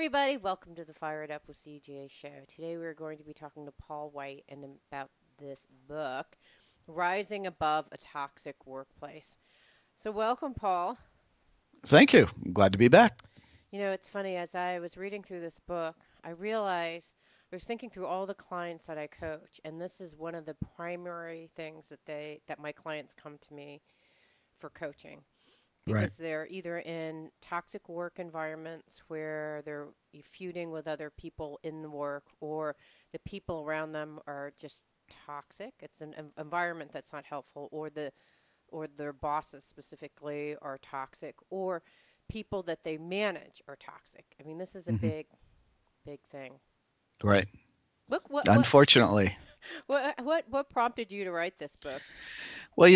everybody. Welcome to the Fire It Up with CJ show. Today we're going to be talking to Paul White and about this book, Rising Above a Toxic Workplace. So, welcome, Paul. Thank you. I'm glad to be back. You know, it's funny, as I was reading through this book, I realized I was thinking through all the clients that I coach, and this is one of the primary things that my clients come to me for coaching Right. because they're either in toxic work environments where they're feuding with other people in the work, or the people around them are just toxic. It's an environment that's not helpful, or their bosses specifically are toxic, or people that they manage are toxic. I mean, this is a hmm big thing. Right. Look, Unfortunately. what prompted you to write this book? Well,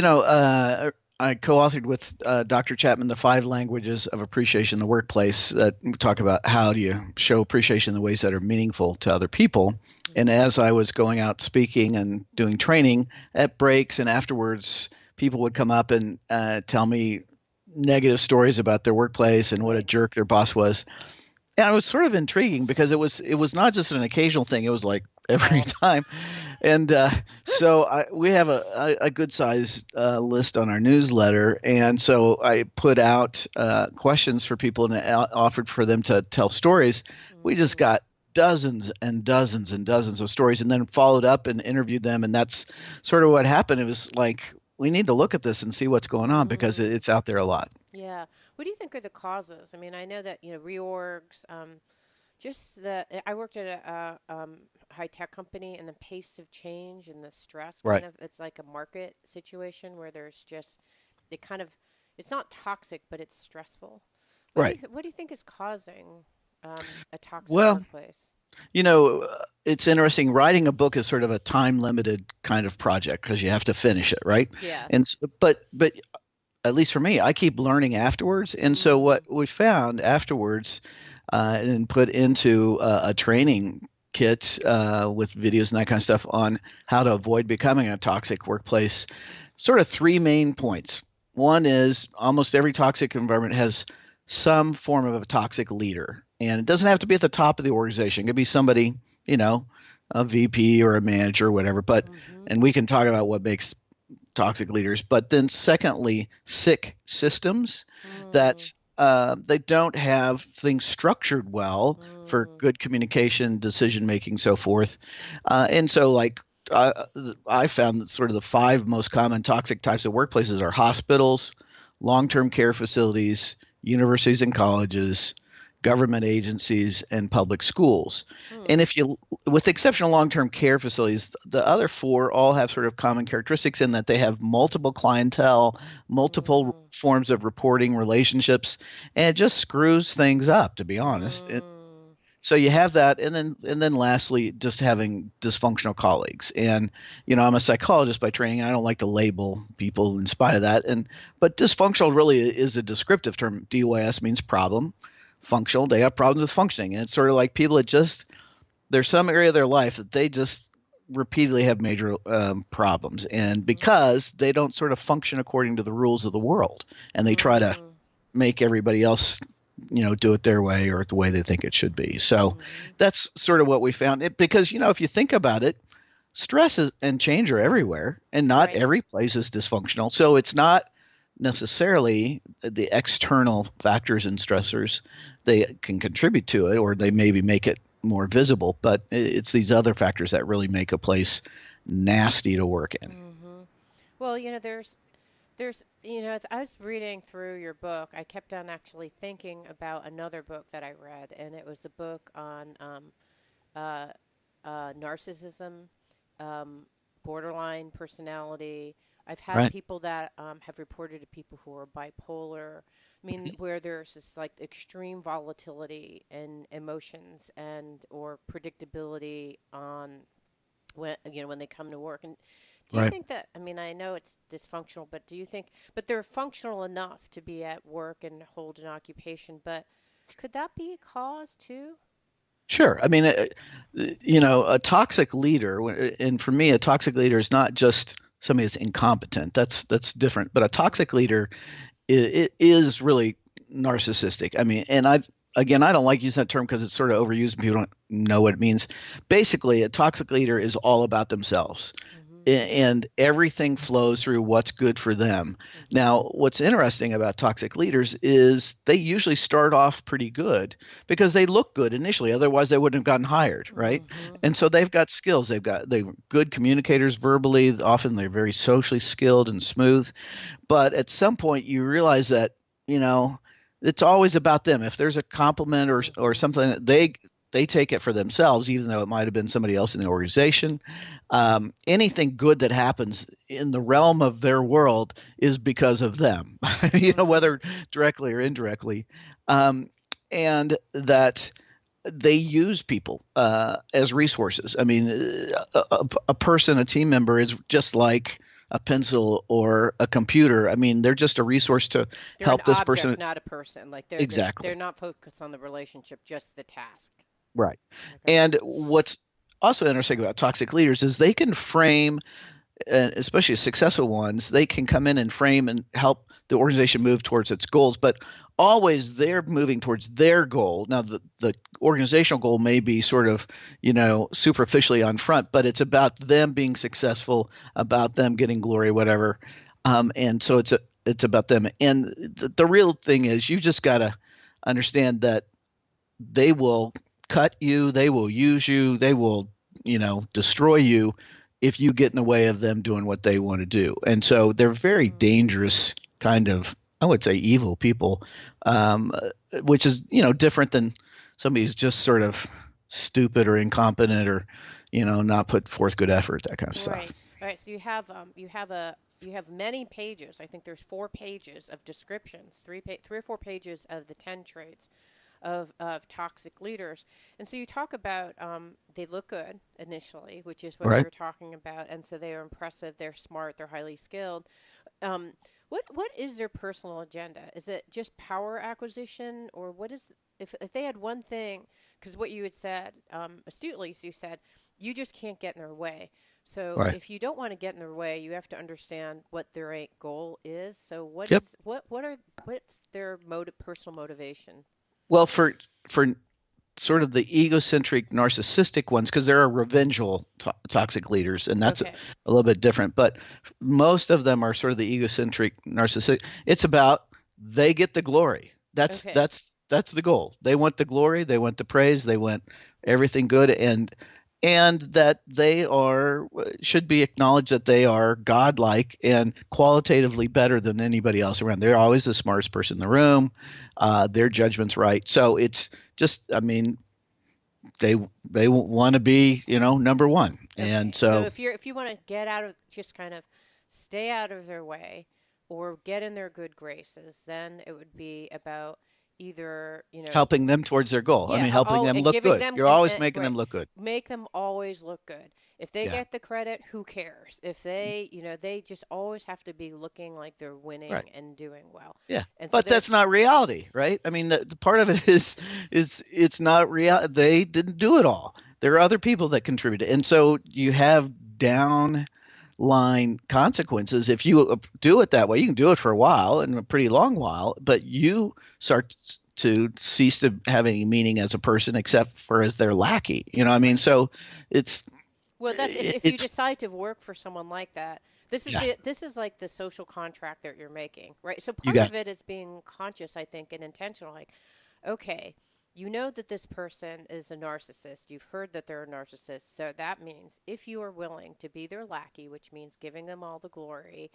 I co-authored with Dr. Chapman the five languages of appreciation in the workplace that talk about how do you show appreciation in the ways that are meaningful to other people. And Hmm. as I was going out speaking and doing training at breaks and afterwards, people would come up and tell me negative stories about their workplace and what a Right. jerk their boss was. And it was sort of intriguing because it was not just an occasional thing. It was like every Oh. time. And we have a good size list on our newsletter, and so I put out questions for people and offered for them to tell stories. We just Hmm. got dozens and dozens and dozens of stories, and then followed up and interviewed them. And that's sort of what happened. It was like we need to look at this and see what's going on because Hmm. it's out there a lot. Yeah. What do you think are the causes? I mean, I know that, reorgs, just the, I worked at a high tech company, and the pace of change and the stress Right. it's like a market situation where there's just, it kind of, it's not toxic, but it's stressful. Right. What do you think is causing a toxic Well, workplace? it's interesting. Writing a book is sort of a time limited kind of project because you have to finish it, right? Yes. But at least for me, I keep learning afterwards. And so what Mm, we found afterwards, and put into a training kit with videos and that kind of stuff on how to avoid becoming a toxic workplace. Sort of three main points. One is almost every toxic environment has some form of a toxic leader, and it doesn't have to be at the top of the organization. It could be somebody, you know, a VP or a manager or whatever. But mm-hmm. and we can talk about what makes toxic leaders. But then, secondly, sick systems Mm, that they don't have things structured well for mm, good communication, decision making, so forth. And so, like, I found that sort of the five most common toxic types of workplaces are hospitals, long term care facilities, universities and colleges, government agencies, and public schools. mm, And if you, with the exception of long term care facilities, the other four all have sort of common characteristics in that they have multiple clientele, multiple mm, forms of reporting relationships, and it just screws things up, to be honest. mm. So you have that, and then lastly, just having dysfunctional colleagues. And I'm a psychologist by training, and I don't like to label people in spite of that. But dysfunctional really is a descriptive term. DYS means problem. Functional, they have problems with functioning, and it's sort of like people that just there's some area of their life that they just repeatedly have major problems, and Mhm. because they don't sort of function according to the rules of the world, and they try to Mhm. make everybody else do it their way or the way they think it should be. So Mhm. that's sort of what we found it because if you think about it, and change are everywhere, and not Right. every place is dysfunctional. So it's not necessarily the external factors and stressors. They can contribute to it, or they maybe make it more visible, but it's these other factors that really make a place nasty to work in. Mhm. Well, there's as I was reading through your book, I kept on actually thinking about another book that I read, and it was a book on uh, narcissism, um, borderline personality. I've had Right. people that have reported to people who are bipolar. I mean, where there's this like extreme volatility in emotions and or predictability on when they come to work. And do you Right. think that, I mean, I know it's dysfunctional, but do you think, but they're functional enough to be at work and hold an occupation, but could that be a cause too? Sure. I mean, a toxic leader, and for me, a toxic leader is not just somebody that's incompetent. That's different. But a toxic Mm-hmm. leader is really narcissistic. I mean, and I've again, I don't like using that term because it's sort of overused and people don't know what it means. Basically, a toxic leader is all about themselves, Mm-hmm. and everything flows through what's good for them. Mm-hmm. Now, what's interesting about toxic leaders is they usually start off pretty good because they look good initially. Otherwise, they wouldn't have gotten hired, right? Mm-hmm. And so they've got skills. They're good communicators verbally. Often they're very socially skilled and smooth. But at some point, you realize that you know it's always about them. If there's a compliment or Mm-hmm. something, they take it for themselves, even though it might have been somebody else in the organization. Anything good that happens in the realm of their world is because of them, Mm-hmm. whether directly or indirectly, and that they use people as resources. I mean, a person, a team member, is just like a pencil or a computer. I mean, they're just a resource to They're an help this object, person. not a person. Like they're Exactly. not focused on the relationship, just the task. Right. Okay. And what's also interesting about toxic leaders is they can frame, especially successful ones, they can come in and frame and help the organization move towards its goals, but always they're moving towards their goal. Now, the organizational goal may be sort of, superficially on front, but it's about them being successful, about them getting glory, whatever. And so it's about them. And the real thing is, you just got to understand that they will cut you, they will use you, they will, destroy you if you get in the way of them doing what they want to do. And so they're very Mm. dangerous kind of, I would say, evil people, um, which is, different than somebody who's just sort of stupid or incompetent or, not put forth good effort, that kind of Right. stuff. All right. So you have many pages. I think there's 4 pages of descriptions, three or 4 pages of the 10 traits of toxic leaders. And so you talk about they look good initially, which is what you Right. were talking about, and so they are impressive, they're smart, they're highly skilled. Um, what is their personal agenda? Is it just power acquisition, or what is if they had one thing? Because what you had said astutely, so you said you just can't get in their way. So Right. if you don't want to get in their way, you have to understand what their goal is. So Yep. what's their personal motivation? Well, for sort of the egocentric narcissistic ones, because there are revengeful toxic leaders, and that's a Okay. little bit different, but most of them are sort of the egocentric narcissistic. It's about they get the glory. that's Okay. that's that's the goal. They want the glory, they want the praise, they want everything good, and that they are should be acknowledged that they are godlike and qualitatively better than anybody else around. They're always the smartest person in the room. Their judgment's right. So it's just, I mean, they they want to be, number one. And Okay. So so if you want to get out of just kind of stay out of their way or get in their good graces, then it would be about either, helping them towards their goal. I yeah, mean, helping them and look giving good. them You're always and making them right, look good. make them always look good. If they Yeah. get the credit, who cares? If they, they just always have to be looking like they're Right. winning and doing well. Yeah. And so But that's there's not reality, right? I mean, the part of it is it's not real. They didn't do it all. There are other people that contributed. And so you have down line consequences if you do it that way. You can do it for a while and a pretty long while, but you start to cease to have any meaning as a person except for as their lackey. You know what I mean? right. So it's Well, that's if you it's decide to work for someone like that. yeah, This is like the social contract that you're making, right? So you part got of it is being conscious, I think, and intentional. Like, okay, you know that this person is a narcissist. You've heard that they're a narcissist. So that means if you are willing to be their lackey, which means giving them all the glory,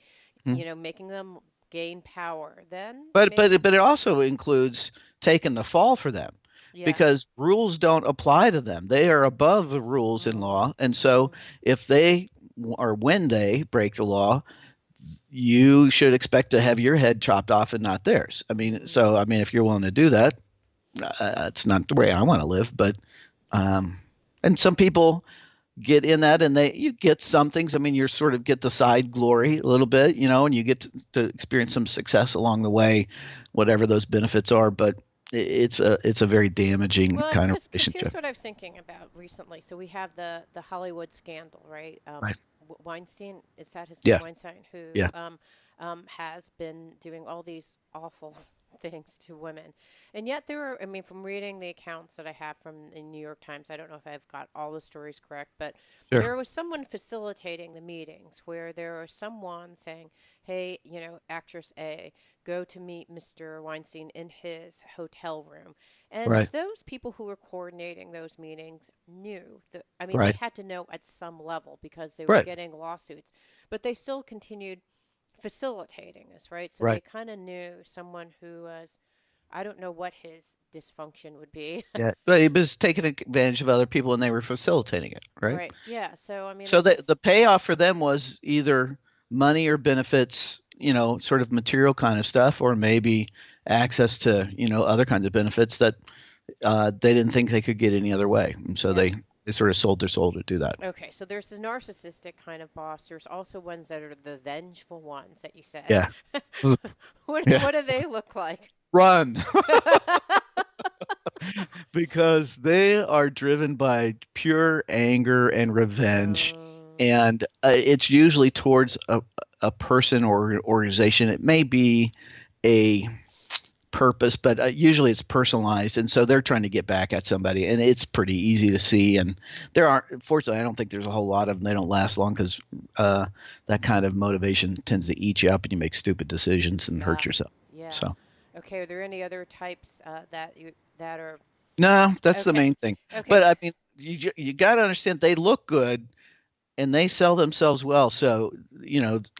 making them gain power, then maybe, but it also includes taking the fall for them yeah. because rules don't apply to them. They are above the rules in Mm, law. And so mm, if they or when they break the law, you should expect to have your head chopped off and not theirs. I mean, mm. so I mean, if you're willing to do that, it's not the way I want to live. But um, and some people get in that, and you get some things. I mean, you sort of get the side glory a little bit, and you get to experience some success along the way, whatever those benefits are. But it's a very damaging Well, kind of because here's relationship. what I was thinking about recently. So we have the Hollywood scandal, right? Right. Weinstein, is that his name? Yeah. Weinstein, who Yeah. has been doing all these awful things to women. And yet there are, I mean, from reading the accounts that I have from the New York Times, I don't know if I've got all the stories correct, but Sure. there was someone facilitating the meetings where there was someone saying, hey, actress A, go to meet Mr. Weinstein in his hotel room. And Right. those people who were coordinating those meetings knew that, I mean, they Right. had to know at some level because they were Right. getting lawsuits, but they still continued facilitating this, right? So they Right. kind of knew someone who was, I don't know what his dysfunction would be. Yeah. But he was taking advantage of other people and they were facilitating it, right? Right. Yeah. So, I mean, So I the just, the payoff for them was either money or benefits, sort of material kind of stuff, or maybe access to, other kinds of benefits that they didn't think they could get any other way. And so yeah. they sort of sold their soul to do that. Okay. So there's the narcissistic kind of boss. There's also ones that are the vengeful ones that you said. Yeah. Ugh. Yeah. What do they look like? Run. Because they are driven by pure anger and revenge. um, And it's usually towards a person or organization. It may be a purpose, but usually it's personalized. And so they're trying to get back at somebody. And it's pretty easy to see. And there aren't, fortunately, I don't think there's a whole lot of them. They don't last long because that kind of motivation tends to eat you up and you make stupid decisions and hurt yourself. yeah. So, Okay. Are there any other types that are no, that's the okay? main thing. Okay. But I mean, you got to understand they look good and they sell themselves well. So,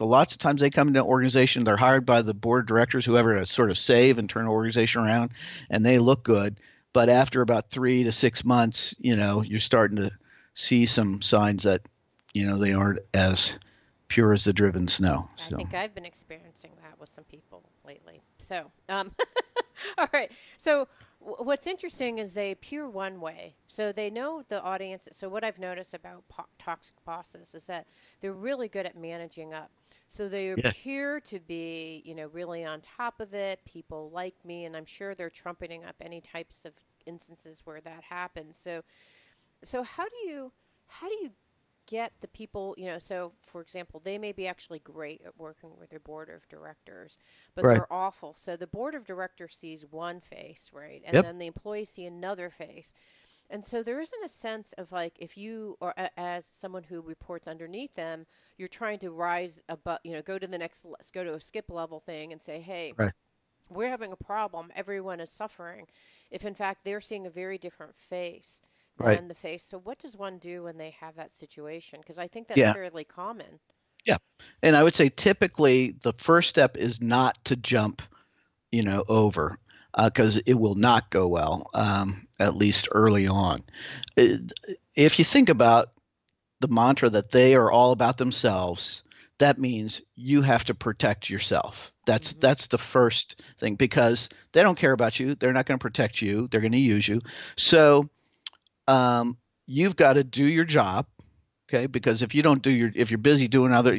lots of times they come into an organization, they're hired by the board of directors, whoever, to sort of save and turn an organization around, and they look good. But after about 3 to 6 months, you're starting to see some signs that, they aren't as pure as the driven snow. I So, think I've been experiencing that with some people lately. So, all right. So, what's interesting is they appear one way. So, they know the audience. So, what I've noticed about toxic bosses is that they're really good at managing up. So, they yeah, appear to be, really on top of it. People like me, and I'm sure they're trumpeting up any types of instances where that happens. So, how do you get the people, so for example, they may be actually great at working with their board of directors, but right. they're awful. So the board of directors sees one face, right? And Yep, then the employees see another face. And so there isn't a sense of like if you or as someone who reports underneath them, you're trying to rise above, go to the next, let's go to a skip level thing and say, hey, right, we're having a problem. Everyone is suffering. If in fact they're seeing a very different face right. than the face. So what does one do when they have that situation? Because I think that's Yeah, fairly common. yeah. And I would say typically the first step is not to jump over because it will not go well, at least early on. It- if you think about the mantra that they are all about themselves, that means you have to protect yourself. That's Hmm. that's the first thing because they don't care about you. They're not going to protect you. They're going to use you. So you've got to do your job, okay? Because if you're busy doing other,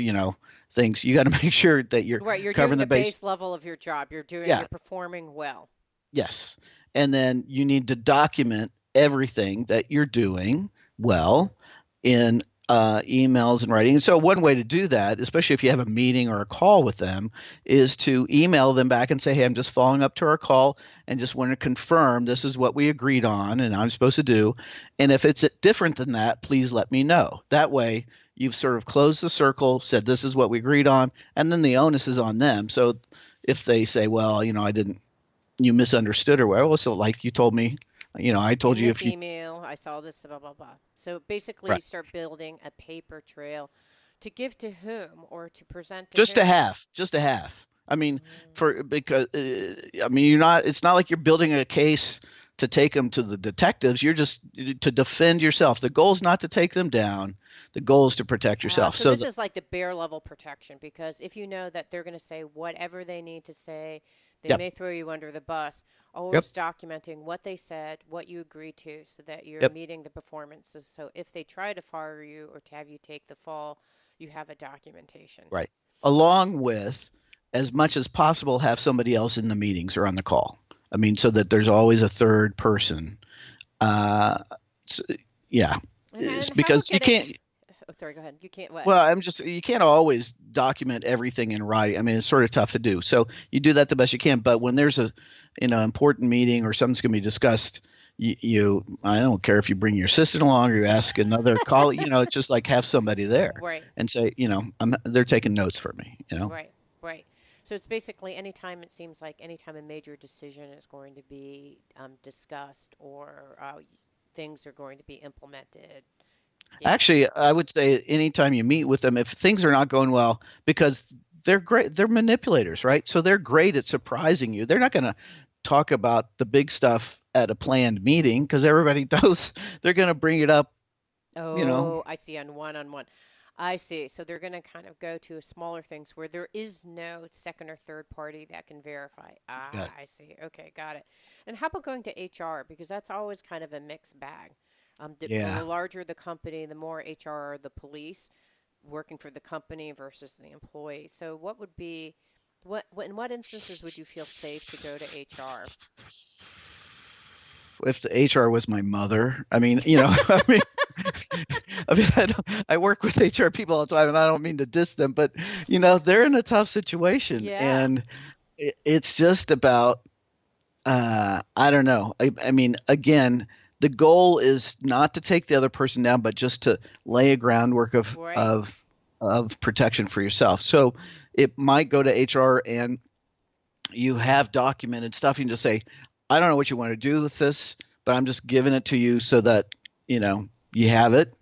things, you got to make sure that you're Right, you're doing covering the the base. base level of your job. Yeah, You're performing well. yes. And then you need to document everything that you're doing well in emails and writing. And so, one way to do that, especially if you have a meeting or a call with them, is to email them back and say, hey, I'm just following up to our call and just want to confirm this is what we agreed on and I'm supposed to do. And if it's different than that, please let me know. That way, you've sort of closed the circle, said this is what we agreed on, and then the onus is on them. So, if they say, well, I didn't you misunderstood or whatever. So like you told me, I told In you this if you email, I saw this, blah, blah, blah. So basically, you right, start building a paper trail to give to whom or to present to just a whom. half, just a half. I mean, Mm. for because I mean, you're not. It's not like you're building a case to take them to the detectives. You're just to defend yourself. The goal is not to take them down. The goal is to protect yourself. So So this is like the bare level protection because if you know that they're going to say whatever they need to say, they yep, may throw you under the bus. yep, Always documenting what they said, what you agreed to, so that you're yep, meeting the performances. So if they try to fire you or to have you take the fall, you have a documentation. right. Along with, as much as possible, have somebody else in the meetings or on the call. I mean, so that there's always a third person. Uh, s- yeah, And it's and how about because you getting? can't. sorry, go ahead. You can't what? Well, I'm just you can't always document everything in writing. I mean, it's sort of tough to do. So you do that the best you can. But when there's a important meeting or something's going to be discussed, I don't care if you bring your assistant along or you ask another colleague. It's just like have somebody there Right, and say, they're taking notes for me. right, right. So it's basically anytime it seems like anytime a major decision is going to be discussed or things are going to be implemented. Yeah. Actually, I would say anytime you meet with them, if things are not going well, because they're great, they're manipulators, right? So they're great at surprising you. They're not going to talk about the big stuff at a planned meeting because everybody knows they're going to bring it up, you know. Oh, I see on one on one. I see. So they're going to kind of go to smaller things where there is no second or third party that can verify. Ah, Yeah. I see. Okay, got it. And how about going to HR? Because that's always kind of a mixed bag. The Yeah. larger the company, the more HR are the police working for the company versus the employee. So what would be, in what instances would you feel safe to go to HR? If the HR was my mother, I mean, I mean, I work with HR people all the time, and I don't mean to diss them, but they're in a tough situation, Yeah. and it's just about I don't know. I mean, again, the goal is not to take the other person down, but just to lay a groundwork of Right. protection for yourself. So it might go to HR, and you have documented stuff. You can just say, I don't know what you want to do with this, but I'm just giving it to you so that you have it,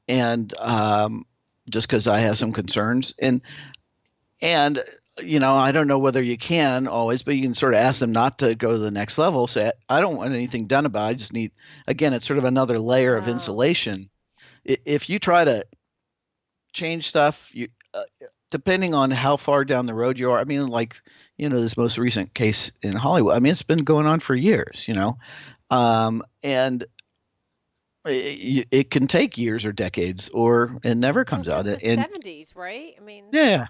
and just because I have some concerns, and I don't know whether you can always, but you can sort of ask them not to go to the next level. Say, I don't want anything done about it. I just need, again, it's sort of another layer of Oh, insulation. If you try to change stuff, depending on how far down the road you are, I mean, like, this most recent case in Hollywood, I mean, it's been going on for years, and it can take years or decades, or it never well, comes out. since the And 70s, right? I mean, yeah,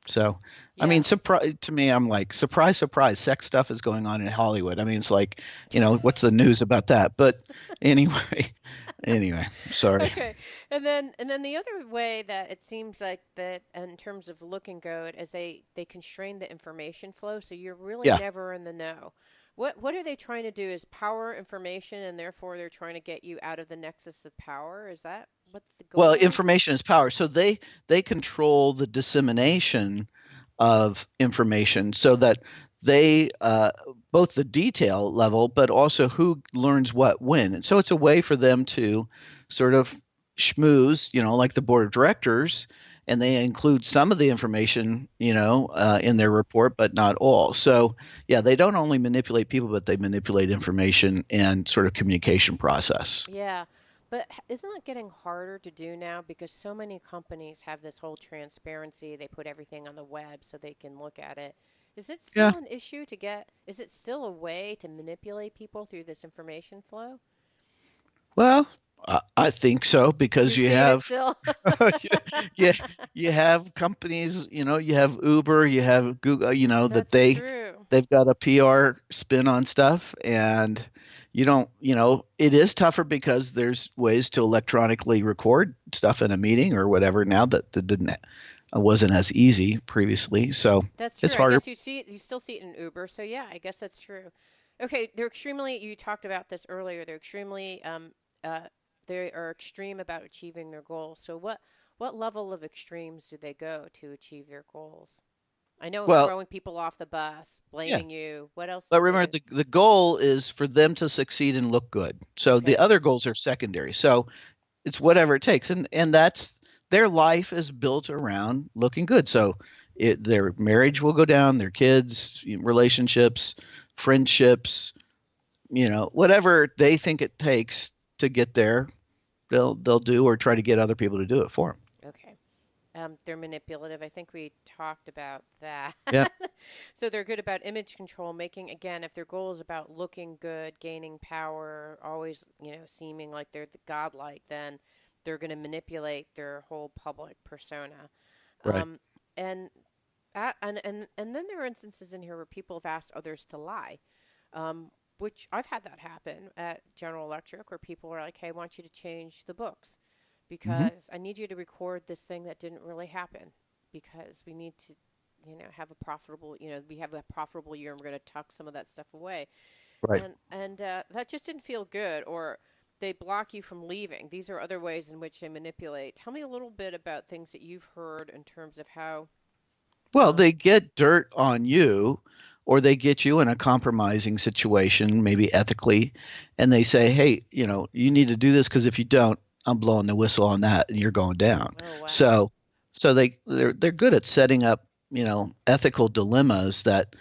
so, I mean, yeah. surprise to me, I'm like, surprise, surprise, sex stuff is going on in Hollywood. I mean, it's like, what's the news about that? But anyway, anyway, sorry. Okay. And then the other way that it seems like that in terms of looking good is they constrain the information flow so you're really Yeah. never in the know. What are they trying to do is power information and therefore they're trying to get you out of the nexus of power? Is that what the Well, goal is? information is power. So they control the dissemination of information so that they both the detail level, but also who learns what when. And so it's a way for them to sort of schmooze, like the board of directors, and they include some of the information, in their report, but not all. So yeah, they don't only manipulate people, but they manipulate information and sort of communication process. Yeah. But isn't it getting harder to do now because so many companies have this whole transparency, they put everything on the web so they can look at it. Is it Yeah. still an issue to get, is it still a way to manipulate people through this information flow? Well, I think so You're because you seeing it have still? yeah, you have companies, you have Uber, you have Google, that That's true. they've got a PR spin on stuff, and you don't, it is tougher because there's ways to electronically record stuff in a meeting or whatever now that didn't wasn't as easy previously. So That's it's true. I harder. guess you still see it in Uber. So yeah, I guess that's true. Okay, they're extremely. You talked about this earlier. Uh, they are extreme about achieving their goals. So what level of extremes do they go to achieve their goals? I know Well, throwing people off the bus, yeah. blaming you. What else But do they remember, do? the goal is for them to succeed and look good. So the Okay. other goals are secondary. So it's whatever it takes, and that's their life is built around looking good. So their marriage will go down, their kids, relationships, friendships, whatever they think it takes to get there, they'll do or try to get other people to do it for them. Okay. They're manipulative. I think we talked about that. Yeah, So they're good about image control, making, again, if their goal is about looking good, gaining power, always, seeming like they're the godlike, then they're going to manipulate their whole public persona. right. Um, and, and then there are instances in here where people have asked others to lie, which I've had that happen at General Electric, where people are like, "Hey, I want you to change the books," Hmm. because I need you to record this thing that didn't really happen because we need to, have a profitable, we have a profitable year and we're going to tuck some of that stuff away. Right. And that just didn't feel good. Or they block you from leaving. These are other ways in which they manipulate. Tell me a little bit about things that you've heard in terms of how. Well, Um, they get dirt on you, or they get you in a compromising situation, maybe ethically, and they say, "Hey, you need to do this because if you don't, I'm blowing the whistle on that, and you're going down." oh wow. So, so they're good at setting up, ethical dilemmas that,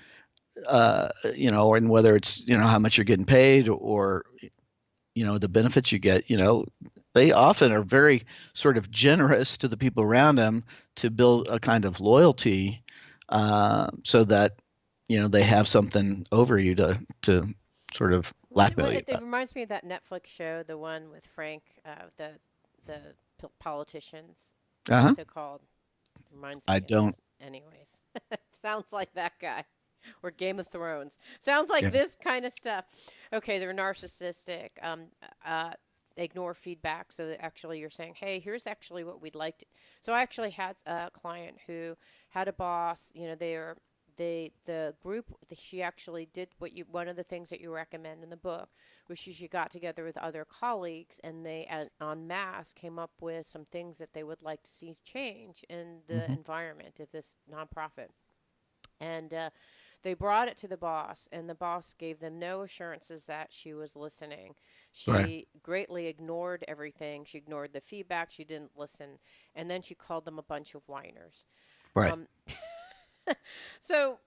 and whether it's how much you're getting paid or the benefits you get, they often are very sort of generous to the people around them to build a kind of loyalty, so that they have something over you to sort of blackmail you It about. reminds me of that Netflix show, the one with Frank, the politicians. Uh-huh. What's it called? Reminds I me of that. don't. Anyways, sounds like that guy. Or Game of Thrones. Sounds like Yeah. this kind of stuff. Okay, they're narcissistic. They ignore feedback. So that actually, you're saying, "Hey, here's actually what we'd like to." So I actually had a client who had a boss. The group. She actually did what you. One of the things that you recommend in the book was she got together with other colleagues and they, en masse, came up with some things that they would like to see change in the Hmm. environment of this nonprofit. And they brought it to the boss, and the boss gave them no assurances that she was listening. Right. She greatly ignored everything. She ignored the feedback. She didn't listen. And then she called them a bunch of whiners. Right. Um, so,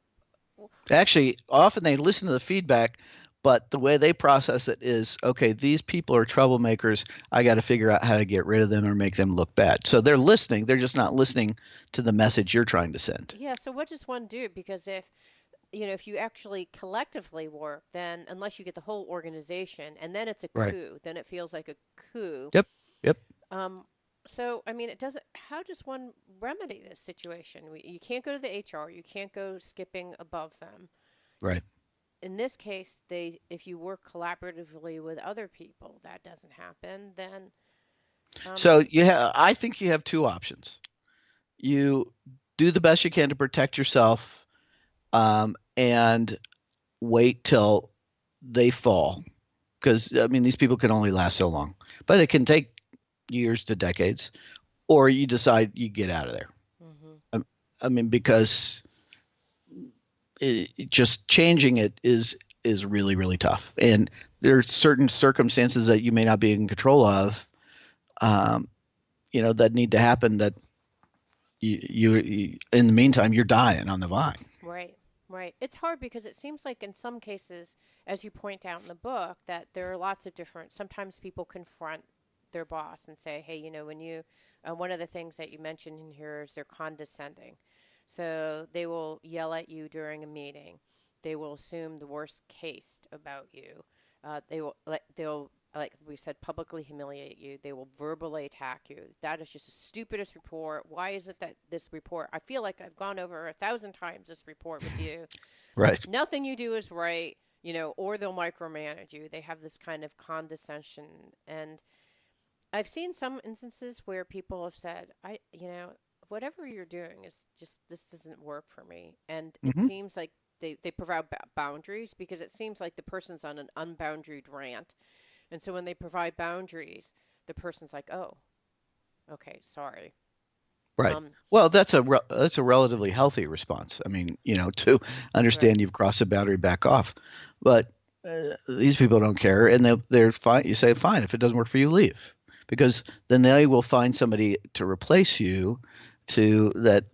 Actually, often they listen to the feedback, but the way they process it is, okay, these people are troublemakers. I got to figure out how to get rid of them or make them look bad. So they're listening. They're just not listening to the message you're trying to send. yeah, so what does one do? Because if you actually collectively work, then unless you get the whole organization, and then it's a Right. coup, then it feels like a coup. Yep. Yep. Um, so, I mean, it doesn't. How does one remedy this situation? You can't go to the HR. You can't go skipping above them. Right. In this case, if you work collaboratively with other people, that doesn't happen. Then, um, So I think you have two options. You do the best you can to protect yourself, and wait till they fall, because I mean these people can only last so long, but it can take years to decades. Or you decide you get out of there. hmm I, I mean, because just changing it is really really tough, and there are certain circumstances that you may not be in control of, um, that need to happen. That you in the meantime you're dying on the vine. right, right. It's hard because it seems like in some cases, as you point out in the book, that there are lots of different. Sometimes people confront their boss and say, "Hey, when you," one of the things that you mentioned in here is they're condescending. So they will yell at you during a meeting. They will assume the worst case about you. They'll, like we said, publicly humiliate you. They will verbally attack you. That is just the stupidest report. Why is it that this report? I feel like I've gone over 1,000 times this report with you. Right. Nothing you do is right. Or they'll micromanage you. They have this kind of condescension. And I've seen some instances where people have said, whatever you're doing is just, this doesn't work for me. And it Hmm. seems like they provide boundaries because it seems like the person's on an unboundaried rant. And so when they provide boundaries, the person's like, oh, okay, sorry. Right. Um, Well, that's a relatively healthy response. I mean, to right. understand you've crossed the boundary, back off. But these people don't care, and they're fine. You say, fine, if it doesn't work for you, leave, because then they will find somebody to replace you, to that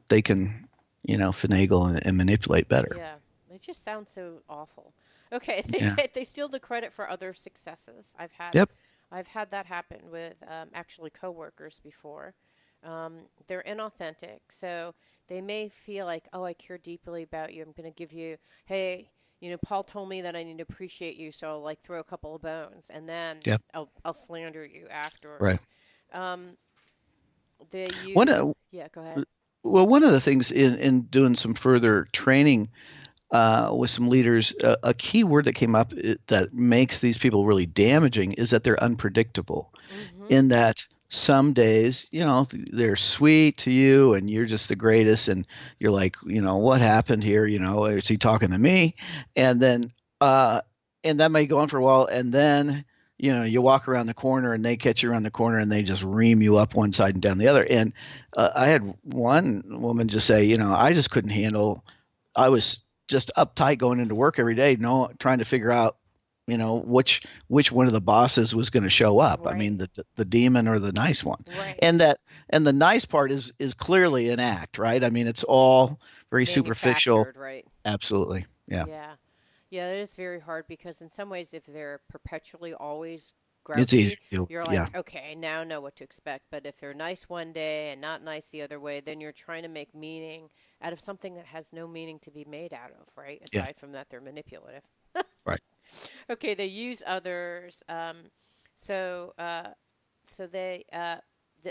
they can finagle and manipulate better. Yeah. It just sounds so awful. Okay, Yeah. they steal the credit for other successes. Yep. I've had that happen with actually coworkers before. They're inauthentic, so they may feel like, oh, I care deeply about you. I'm going to give you, hey, Paul told me that I need to appreciate you, so I'll like throw a couple of bones, and then Yep. I'll slander you Right. afterwards. Um, they One use, of yeah, go ahead. Well, one of the things in doing some further training, with some leaders, a key word that came up, that makes these people really damaging is that they're unpredictable. Mm-hmm. In that, some days, they're sweet to you and you're just the greatest. And you're like, what happened here? Is he talking to me? And then, uh, and that may go on for a while. And then, you walk around the corner and they catch you around the corner and they just ream you up one side and down the other. And I had one woman just say, I just couldn't handle, I was just uptight going into work every day, no, trying to figure out which one of the bosses was going to show up. I Right. mean, the demon or the nice one. Right. And the nice part is clearly an act, right? I mean, it's all very superficial. Manufactured, right? Absolutely. Yeah. Yeah. Yeah, it is very hard because in some ways if they're perpetually always It's easy grouchy, to, you're yeah. like, okay, now I know what to expect. But if they're nice one day and not nice the other way, then you're trying to make meaning out of something that has no meaning to be made out of, right? Yeah. Aside from that they're manipulative. Right. Okay, they use others. So so they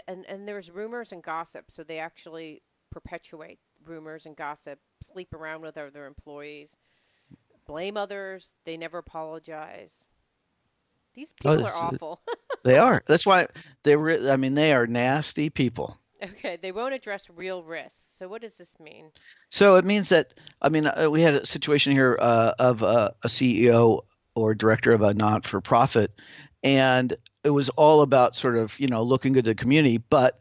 and there's rumors and gossip. So they actually perpetuate rumors and gossip, sleep around with other employees, blame others. They never apologize. These Oh, people are awful. they are. That's why I mean, they are nasty people. Okay, they won't address real risks. So what does this mean? So it means that, I mean, we had a situation here of a CEO or director of a not-for-profit, and it was all about sort of, looking good to the community, but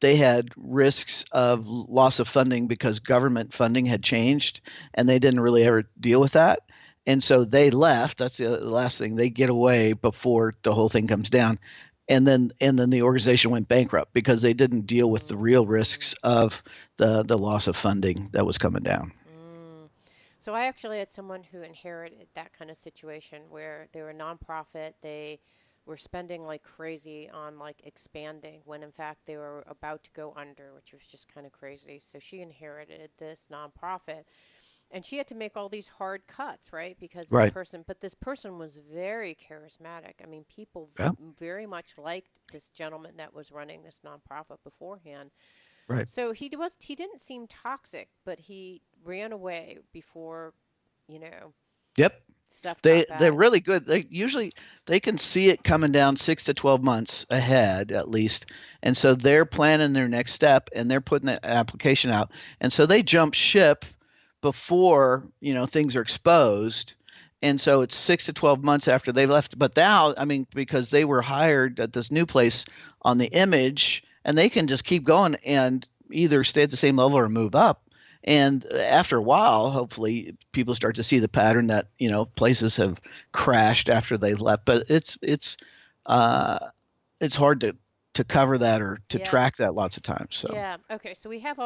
they had risks of loss of funding because government funding had changed, and they didn't really ever deal with that. And so they left. That's the last thing. They get away before the whole thing comes down. And then the organization went bankrupt because they didn't deal with the real Mm, risks of the loss of funding that was coming down. mm. So I actually had someone who inherited that kind of situation where they were a nonprofit. They were spending like crazy on like expanding when in fact they were about to go under, which was just kind of crazy. So she inherited this nonprofit and she had to make all these hard cuts, right? Because Right. this person was very charismatic. I mean, people Yeah. very much liked this gentleman that was running this nonprofit beforehand. Right. So he didn't seem toxic, but he ran away before, you know, Yep. stuff They're got they're bad. really good. They can see it coming down 6 to 12 months ahead at least, and so they're planning their next step and they're putting the application out, and so they jump ship before things are exposed, and so it's 6 to 12 months after they've left. But now, I mean, because they were hired at this new place on the image, and they can just keep going and either stay at the same level or move up. And after a while, hopefully, people start to see the pattern that places have crashed after they left. But uh, it's hard to cover that or to Yeah. track that lots of times. So Yeah. Okay. So we have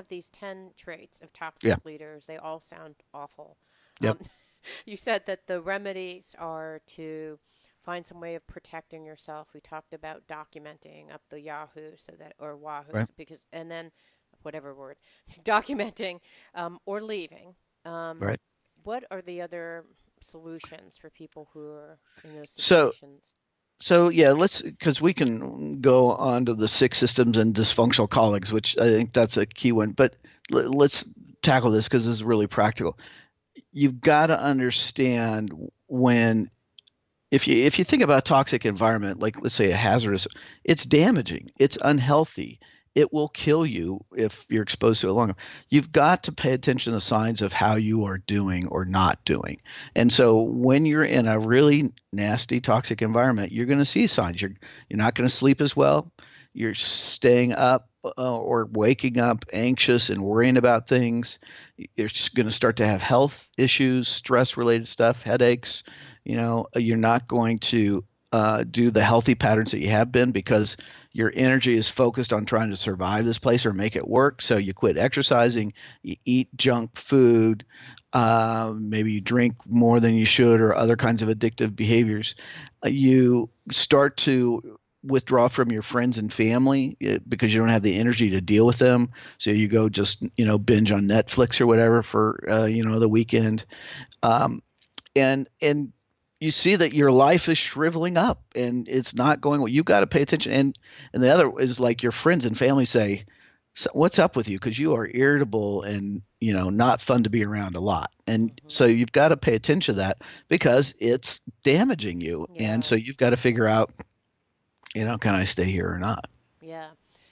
these 10 traits of yeah, toxic leaders. They all sound awful. yep, Um, you said that the remedies are to find some way of protecting yourself. We talked about documenting up the Yahoo so that or Wahoo right, because and then whatever word documenting or leaving. Um, right. what are the other solutions for people who are in those So situations? So yeah, let's because we can go on to the six systems and dysfunctional colleagues, which I think that's a key one. But let's tackle this because this is really practical. You've got to understand when if you think about a toxic environment, like let's say a hazardous, it's damaging, it's unhealthy, it will kill you if you're exposed to it long enough. You've got to pay attention to the signs of how you are doing or not doing. And so when you're in a really nasty toxic environment, you're going to see signs. You're not going to sleep as well. You're staying up or waking up anxious and worrying about things. You're going to start to have health issues, stress related stuff, headaches. You're not going to do the healthy patterns that you have been because your energy is focused on trying to survive this place or make it work. So you quit exercising, you eat junk food, maybe you drink more than you should, or other kinds of addictive behaviors. You start to withdraw from your friends and family because you don't have the energy to deal with them. So you go just binge on Netflix or whatever for the weekend. And you see that your life is shriveling up and it's not going well. You got to pay attention. And the other is like your friends and family say, "So what's up with you? Because you are irritable and not fun to be around a lot." And so Hmm. you've got to pay attention to that because it's damaging you. And Yeah. so you've got to figure out Can I stay here or not? Yeah.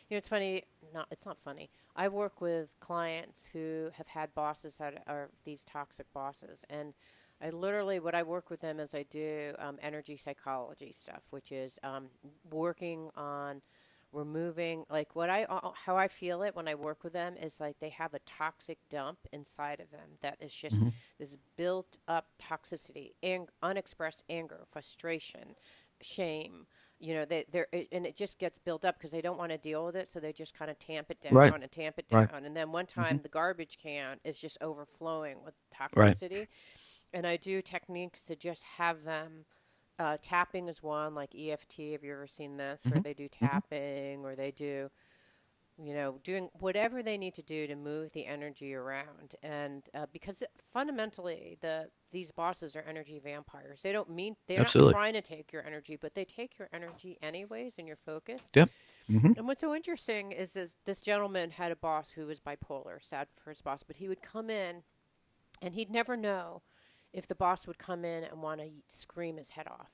It's funny. Not, it's not funny. I work with clients who have had bosses that are these toxic bosses, and I literally what I work with them is I do energy psychology stuff, which is working on removing like what I how I feel it when I work with them is like they have a toxic dump inside of them that is just Hmm. this built up toxicity, unexpressed anger, frustration, shame. And it just gets built up because they don't want to deal with it, so they just kind of tamp it Right. down and tamp it Right. down, and then one Hmm. time the garbage can is just overflowing with Right. toxicity. And I do techniques to just have them. Tapping is one, like EFT. Have you ever seen this? Where Hmm. they do Hmm. tapping, or they do, doing whatever they need to do to move the energy around. And because fundamentally, these bosses are energy vampires. They're not Absolutely. trying to take your energy, but they take your energy anyways, and your focus. Yep. Hmm. And what's so interesting is this gentleman had a boss who was bipolar, sad for his boss, but he would come in and he'd never know if the boss would come in and want to scream his head off.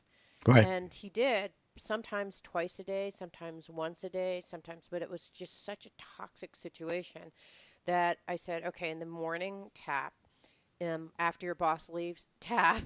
Right. And he did, sometimes twice a day, sometimes once a day, sometimes, but it was just such a toxic situation that I said, okay, in the morning, tap. After your boss leaves, tap.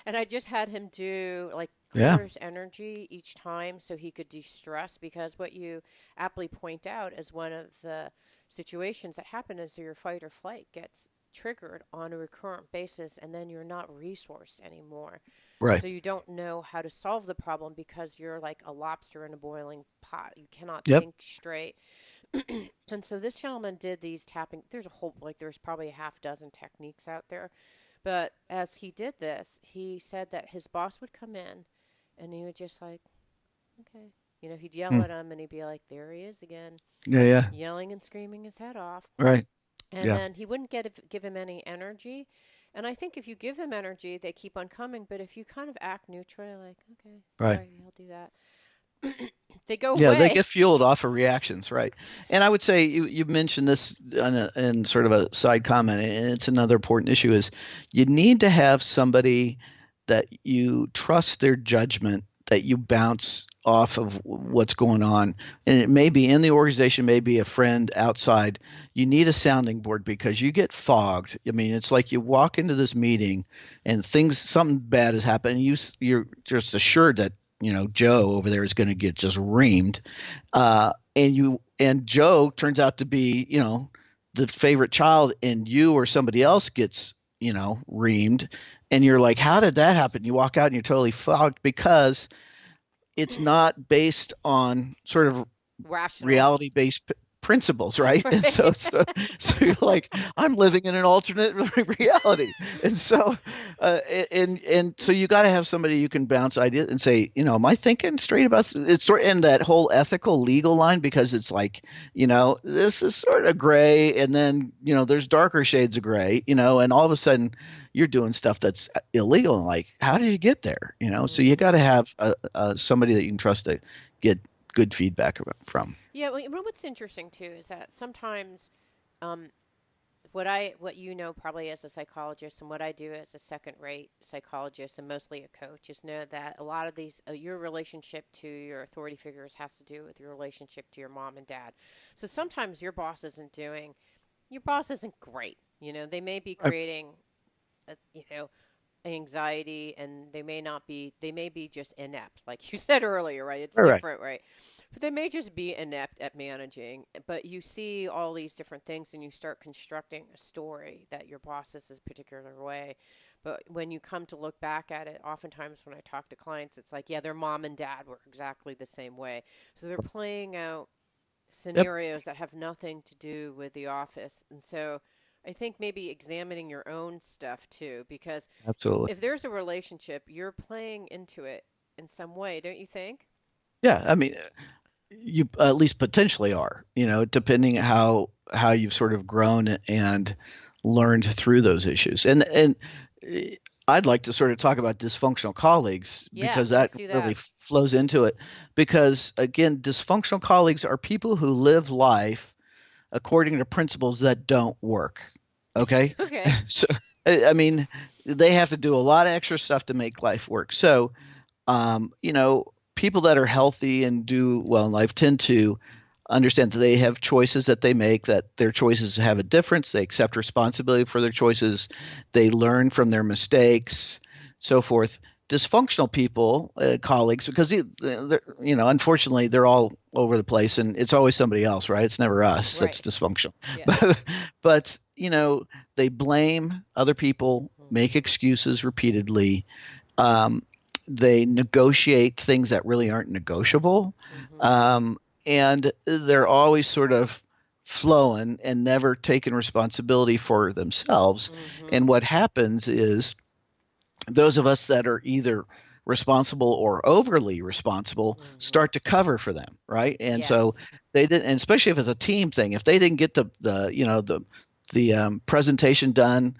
And I just had him do like Yeah. clears energy each time so he could de stress, because what you aptly point out is one of the situations that happen is your fight or flight gets triggered on a recurrent basis, and then you're not resourced anymore. Right. So you don't know how to solve the problem because you're like a lobster in a boiling pot. You cannot Yep. think straight. And so this gentleman did these tapping. There's a whole, like, there's probably a half dozen techniques out there. But as he did this, he said that his boss would come in and he would just like, okay. He'd yell Hmm. at him and he'd be like, there he is again, Yeah. Yeah. yelling and screaming his head off. Right. And Yeah. then he wouldn't give him any energy. And I think if you give them energy, they keep on coming. But if you kind of act neutral, like, okay, all Right. right, I'll do that, they go Yeah, they away. get fueled off of reactions, right? And I would say you mentioned this in sort of a side comment, and it's another important issue is you need to have somebody that you trust their judgment, that you bounce off of what's going on. And it may be in the organization, maybe a friend outside. You need a sounding board because you get fogged. I mean, it's like you walk into this meeting and something bad has happened, and you're just assured that Joe over there is going to get just reamed, and Joe turns out to be the favorite child, and you or somebody else gets reamed, and you're like, how did that happen? You walk out and you're totally fogged because it's not based on sort of Rational. reality based principles, right? And so, Right. so you're like, I'm living in an alternate reality, and so, and so you got to have somebody you can bounce ideas and say, am I thinking straight about it's sort of in that whole ethical legal line, because it's like, this is sort of gray, and then there's darker shades of gray, and all of a sudden you're doing stuff that's illegal, and like, how did you get there? So you got Hmm. to have somebody that you can trust to get good feedback from. Yeah, well, what's interesting too is that sometimes, um, what probably as a psychologist, and what I do as a second-rate psychologist and mostly a coach, is know that a lot of these your relationship to your authority figures has to do with your relationship to your mom and dad. So sometimes your boss isn't great. They may be Right. creating, you know, anxiety, and they may be just inept, like you said earlier, right? It's All right. different, right? But they may just be inept at managing. But you see all these different things and you start constructing a story that your boss is this particular way. But when you come to look back at it, oftentimes when I talk to clients, it's like, yeah, their mom and dad were exactly the same way. So they're playing out Yep. scenarios that have nothing to do with the office. And so I think maybe examining your own stuff too, because Absolutely. if there's a relationship, you're playing into it in some way, don't you think? Yeah. I mean, you at least potentially are, depending how you've sort of grown and learned through those issues. And I'd like to sort of talk about dysfunctional colleagues Yeah, because that let's do really that. flows into it. Because again, dysfunctional colleagues are people who live life according to principles that don't work. Okay? Okay. So I mean, they have to do a lot of extra stuff to make life work. So, um, you know, people that are healthy and do well in life tend to understand that they have choices that they make, that their choices have a difference. They accept responsibility for their choices. They learn from their mistakes, so forth. Dysfunctional people, colleagues, because unfortunately, they're all over the place, and it's always somebody else, right? It's never us that's Right. dysfunctional. Yes. But they blame other people, make Mm-hmm. excuses repeatedly. Um, they negotiate things that really aren't negotiable. Mm-hmm. Um, and they're always sort of flowing and never taking responsibility for themselves. Mm-hmm. And what happens is those of us that are either responsible or overly responsible Mm-hmm. start to cover for them, right? And so Yes. they did, and especially if it's a team thing, if they didn't get the presentation done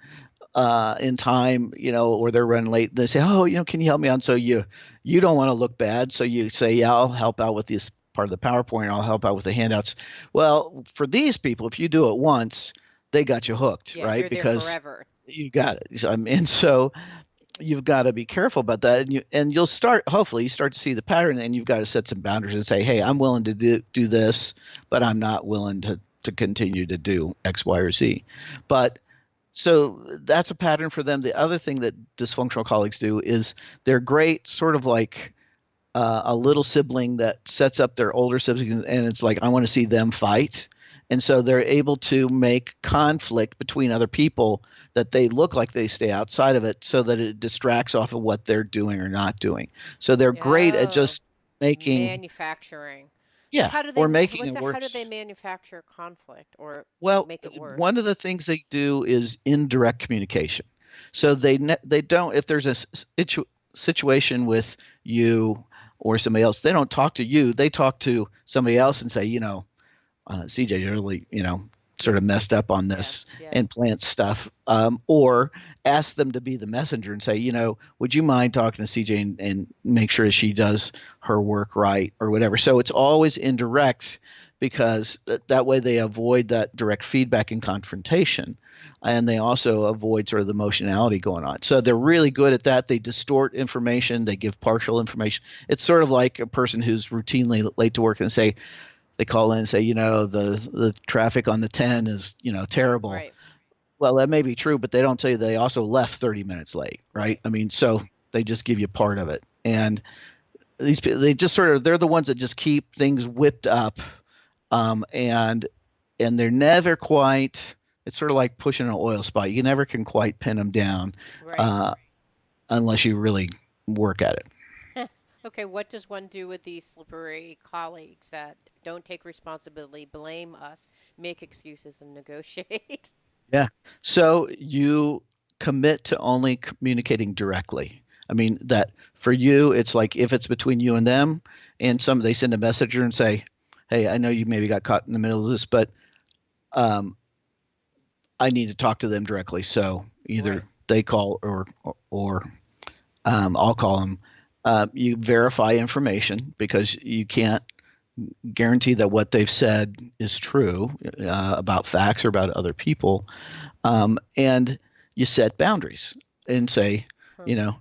in time, or they're running late. They say, "Oh, can you help me on?" So you don't want to look bad, so you say, "Yeah, I'll help out with this part of the PowerPoint. I'll help out with the handouts." Well, for these people, if you do it once, they got you hooked, Yeah, right? you're there Because forever. you got it. And so you've got to be careful about that, and you'll start. Hopefully, you start to see the pattern, and you've got to set some boundaries and say, "Hey, I'm willing to do this, but I'm not willing to continue to do X, Y, or Z." But so that's a pattern for them. The other thing that dysfunctional colleagues do is they're great, sort of like a little sibling that sets up their older sibling, and it's like, I want to see them fight. And so they're able to make conflict between other people that they look like they stay outside of it so that it distracts off of what they're doing or not doing. So they're great at Oh, just making, manufacturing. So yeah, how do they or making what's it that, how do they worse. manufacture conflict or Well, make it worse? one of the things they do is indirect communication. So they don't, if there's a situation with you or somebody else, they don't talk to you. They talk to somebody else and say, CJ really, sort Yeah. of messed up on Yeah. this Yeah. and plant stuff, or ask them to be the messenger and say, would you mind talking to CJ and make sure she does her work right or whatever. So it's always indirect because that way they avoid that direct feedback and confrontation. And they also avoid sort of the emotionality going on. So they're really good at that. They distort information. They give partial information. It's sort of like a person who's routinely late to work and say, they call in and say, the traffic on the 10 is, terrible. Right. Well, that may be true, but they don't tell you they also left 30 minutes late, right? Right. I mean, so they just give you part of it. And these people, they just sort of, they're the ones that just keep things whipped up. And they're never quite, it's sort of like pushing an oil spot. You never can quite pin them down Right. uh, unless you really work at it. Okay, what does one do with these slippery colleagues that don't take responsibility, blame us, make excuses, and negotiate? Yeah. So you commit to only communicating directly. I mean, that for you, it's like if it's between you and them, and they send a messenger and say, "Hey, I know you maybe got caught in the middle of this, but um, I need to talk to them directly." So Right. either they call or I'll call them. You verify information because you can't guarantee that what they've said is true about facts or about other people. And you set boundaries and say, Huh. you know,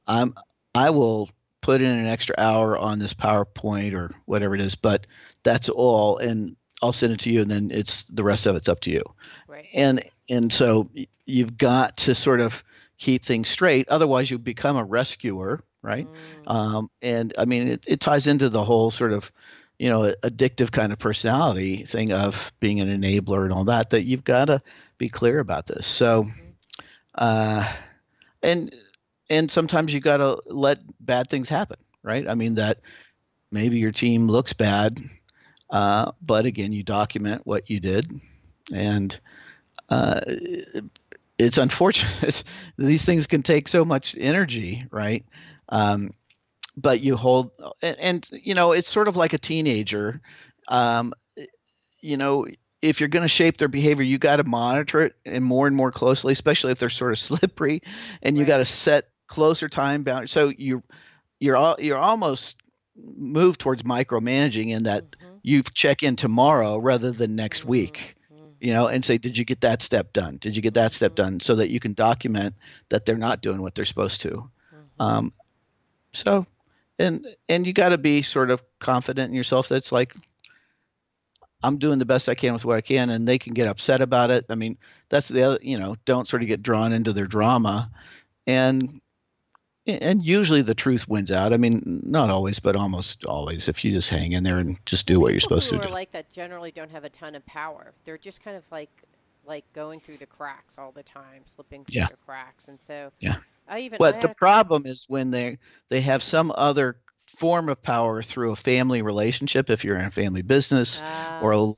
I'm I will put in an extra hour on this PowerPoint or whatever it is, but that's all, and I'll send it to you, and then it's the rest of it's up to you. Right. And so you've got to sort of keep things straight, otherwise you become a rescuer, right? Mm. And I mean, it ties into the whole sort of addictive kind of personality thing of being an enabler and all that. That you've got to be clear about this. So Mm-hmm. uh, and and sometimes you got to let bad things happen, right? I mean that maybe your team looks bad, but again, you document what you did, and uh, it's unfortunate. These things can take so much energy, right? Um, but you hold, and it's sort of like a teenager. Um, you know, if you're going to shape their behavior, you got to monitor it and more closely, especially if they're sort of slippery, and you got Right. to set closer time boundaries. So you're almost moved towards micromanaging in that Mm-hmm. you check in tomorrow rather than next week. Mm-hmm. And say, did you get that step done? Did you get that step Mm-hmm. done? So that you can document that they're not doing what they're supposed to. Mm-hmm. Um, so and you got to be sort of confident in yourself. That's like I'm doing the best I can with what I can, and they can get upset about it. I mean, that's the other, don't sort of get drawn into their drama, and and usually the truth wins out. I mean, not always, but almost always. If you just hang in there and just Well, do what you're people supposed who to are do. like that generally don't have a ton of power. They're just kind of like going through the cracks all the time, slipping through Yeah, the cracks. And so yeah. I But the had a problem is when they have some other form of power through a family relationship. If you're in a family business or a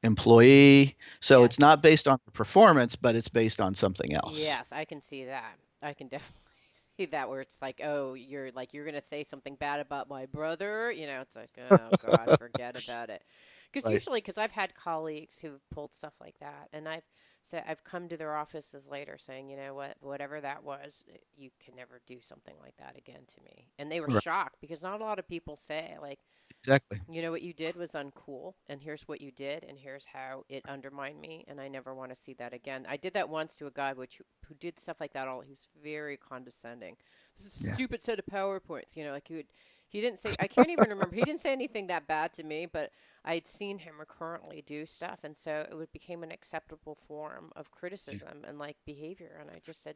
employee, so it's yes. not based on the performance, but it's based on something else. Yes, I can see that. I can definitely see that where it's like, oh, you're gonna say something bad about my brother. It's like, oh God, forget about it. Right. Because I've had colleagues who've pulled stuff like that, and I've come to their offices later saying, you know what, whatever that was, you can never do something like that again to me. And they were Right. shocked because not a lot of people say like, Exactly. you know what you did was uncool, and here's what you did, and here's how it undermined me, and I never want to see that again. I did that once to a guy who did stuff like that all. He was very condescending. This is a Yeah. stupid set of PowerPoints, like he didn't say, I can't even remember. He didn't say anything that bad to me, but I'd seen him recurrently do stuff, and so became an acceptable form of criticism and like behavior, and I just said,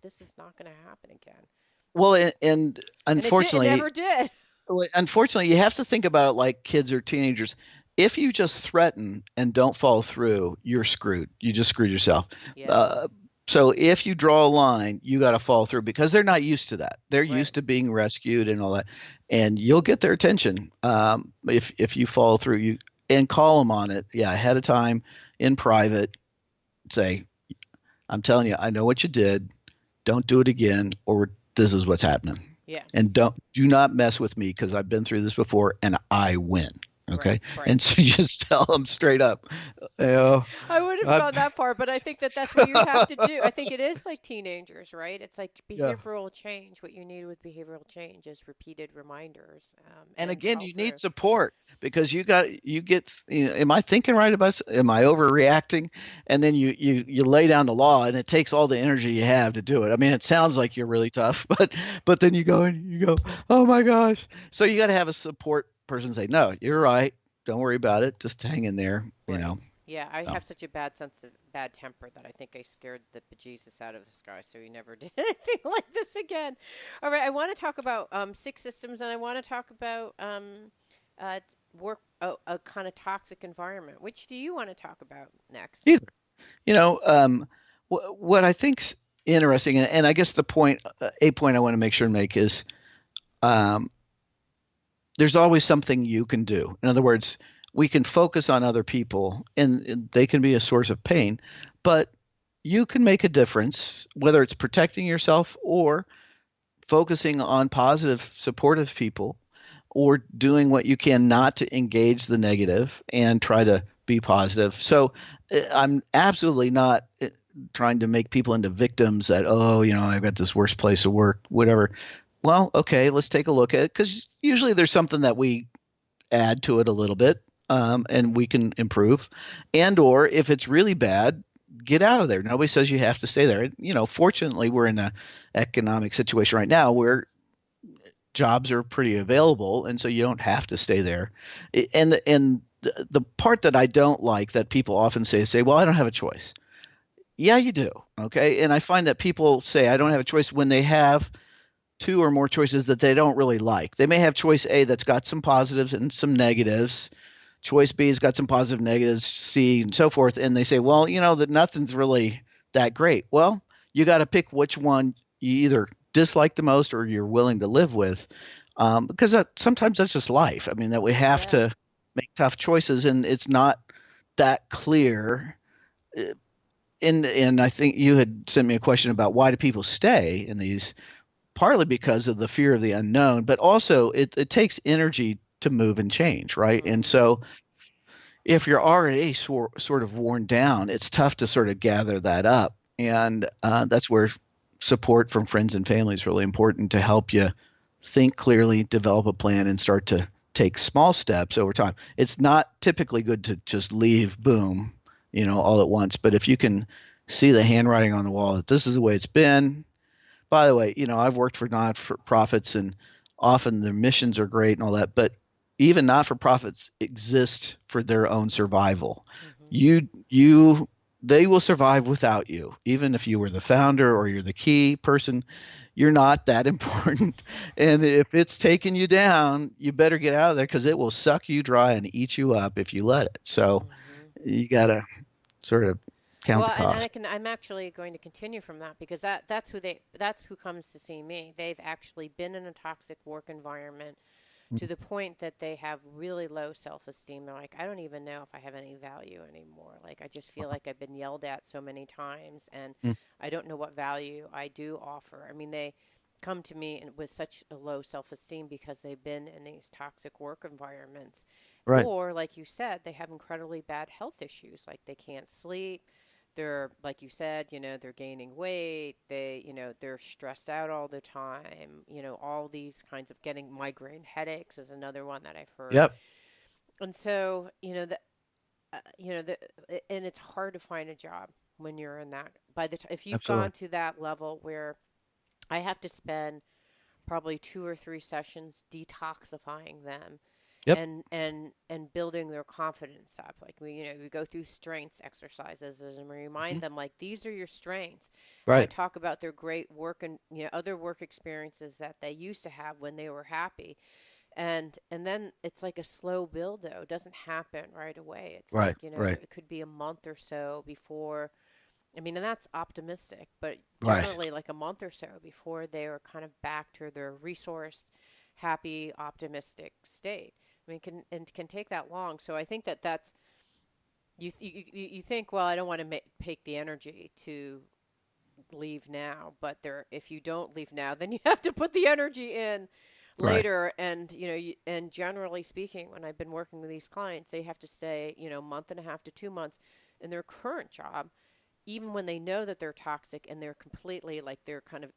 this is not going to happen again. Well, and And it unfortunately, never did. unfortunately, you have to think about it like kids or teenagers. If you just threaten and don't follow through, you're screwed. You just screwed yourself. Yeah, Uh, so if you draw a line, you got to follow through because they're not used to that. They're right. used to being rescued and all that, and you'll get their attention if you follow through. You and call them on it. Yeah, ahead of time in private. Say, I'm telling you, I know what you did. Don't do it again, or this is what's happening. Yeah, And do not mess with me because I've been through this before and I win. right, Okay. right. And so you just tell them straight up, you know, I would have I, gone that far, but I think that that's what you have to do. I think it is like teenagers, right? It's like yeah. behavioral change. What you need with behavioral change is repeated reminders And and again, follow you need through. support because you get, am I thinking right about, am I overreacting? And then you lay down the law and it takes all the energy you have to do it. I mean, it sounds like you're really tough, but then you go and you go, oh my gosh. So you got to have a support person say, no, you're right. Don't worry about it. Just hang in there. Right. Yeah, I So. have such a bad temper that I think I scared the bejesus out of this guy, so he never did anything like this again. All right, I want to talk about six systems, and I want to talk about uh, work a kind of toxic environment. Which do you want to talk about next? Either. You know, what I think's interesting, and I guess a point I want to make sure to make is, um, there's always something you can do. In other words, we can focus on other people, and they can be a source of pain, but you can make a difference, whether it's protecting yourself or focusing on positive, supportive people, or doing what you can not to engage the negative and try to be positive. So I'm absolutely not trying to make people into victims that, oh, I've got this worst place to work, whatever. Well, okay, let's take a look at it because usually there's something that we add to it a little bit, and we can improve. And or if it's really bad, get out of there. Nobody says you have to stay there. Fortunately, we're in a economic situation right now where jobs are pretty available, and so you don't have to stay there. And the part that I don't like that people often say, well, I don't have a choice. Yeah, you do. Okay. And I find that people say I don't have a choice when they have two or more choices that they don't really like. They may have choice A that's got some positives and some negatives. Choice B has got some positive negatives, C and so forth. And they say, well, that nothing's really that great. Well, you got to pick which one you either dislike the most or you're willing to live with. Because sometimes that's just life. I mean, that we have Yeah. to make tough choices and it's not that clear. Uh, and I think you had sent me a question about why do people stay in these, partly because of the fear of the unknown, but also it takes energy to move and change, right? And Hmm. so if you're already sort of worn down, it's tough to sort of gather that up. And that's where support from friends and family is really important to help you think clearly, develop a plan, and start to take small steps over time. It's not typically good to just leave, boom, all at once. But if you can see the handwriting on the wall that this is the way it's been, by the way, I've worked for non-profits and often their missions are great and all that, but even not-for-profits exist for their own survival. Hmm. You they will survive without you. Even if you were the founder or you're the key person, you're not that important. And if it's taking you down, you better get out of there because it will suck you dry and eat you up if you let it. So Hmm. you got to sort of count Well, the and cost. I'm actually going to continue from that because that's who comes to see me. They've actually been in a toxic work environment to the point that they have really low self-esteem. They're like, I don't even know if I have any value anymore. Like, I just feel like I've been yelled at so many times and Mm, I don't know what value I do offer. I mean, they come to me with such a low self-esteem because they've been in these toxic work environments. right. Or, like you said, they have incredibly bad health issues, like they can't sleep. They're, like you said, they're gaining weight. They're stressed out all the time. All these kinds of getting migraine headaches is another one that I've heard. Yep. And so, and it's hard to find a job when you're in that. By the time, if you've Absolutely. gone to that level where I have to spend probably 2 or 3 sessions detoxifying them Yep. and building their confidence up. Like we go through strengths exercises and remind Mhm. them like these are your strengths. And I Right. talk about their great work and other work experiences that they used to have when they were happy. And then it's like a slow build though. It doesn't happen right away. It's Right. like, Right. it could be a month or so before. I mean, and that's optimistic, but Right. generally like a month or so before they are kind of back to their resourced, happy, optimistic state. I mean, can take that long. So I think that's you think, well, I don't want to take the energy to leave now, but if you don't leave now, then you have to put the energy in Right. later. And and generally speaking, when I've been working with these clients, they have to stay a month and a half to 2 months in their current job even when they know that they're toxic and they're completely like they're kind of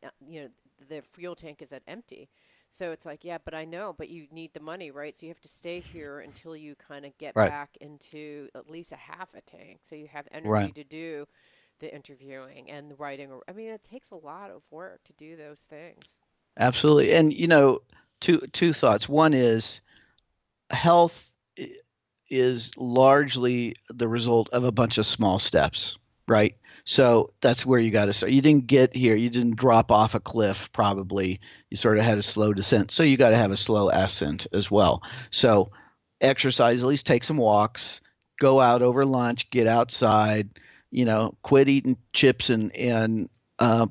their fuel tank is at empty. So it's like, yeah, but I know, but you need the money, right? So you have to stay here until you kind of get Right. back into at least a half a tank, so you have Right. energy to do the interviewing and the writing. I mean, it takes a lot of work to do those things. Absolutely. And two thoughts. One is health is largely the result of a bunch of small steps, right? So that's where you got to start. You didn't get here, you didn't drop off a cliff, probably. You sort of had a slow descent. So you got to have a slow ascent as well. So exercise, at least take some walks, go out over lunch, get outside, quit eating chips and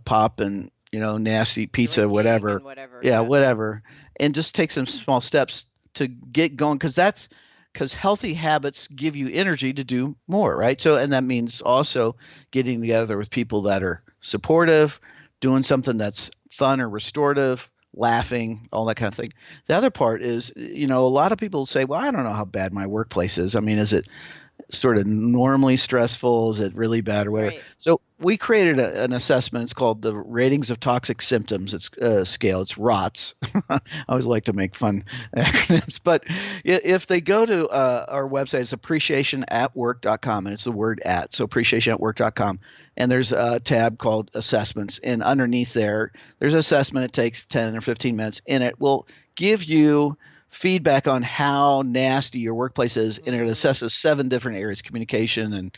pop and nasty pizza, Drinking whatever. and whatever, Yeah, yeah. whatever. And just take some small steps to get going because healthy habits give you energy to do more, right? So, and that means also getting together with people that are supportive, doing something that's fun or restorative, laughing, all that kind of thing. The other part is, a lot of people say, well, I don't know how bad my workplace is. I mean, is it sort of normally stressful? Is it really bad or whatever? Right. So we created an assessment. It's called the Ratings of Toxic Symptoms. It's a scale. It's ROTS. I always like to make fun acronyms. But if they go to our website, it's appreciationatwork.com, and it's the word at. So appreciationatwork.com. And there's a tab called assessments. And underneath there's an assessment. It takes 10 or 15 minutes, and it will give you feedback on how nasty your workplace is, and it Mm. assesses 7 different areas: communication and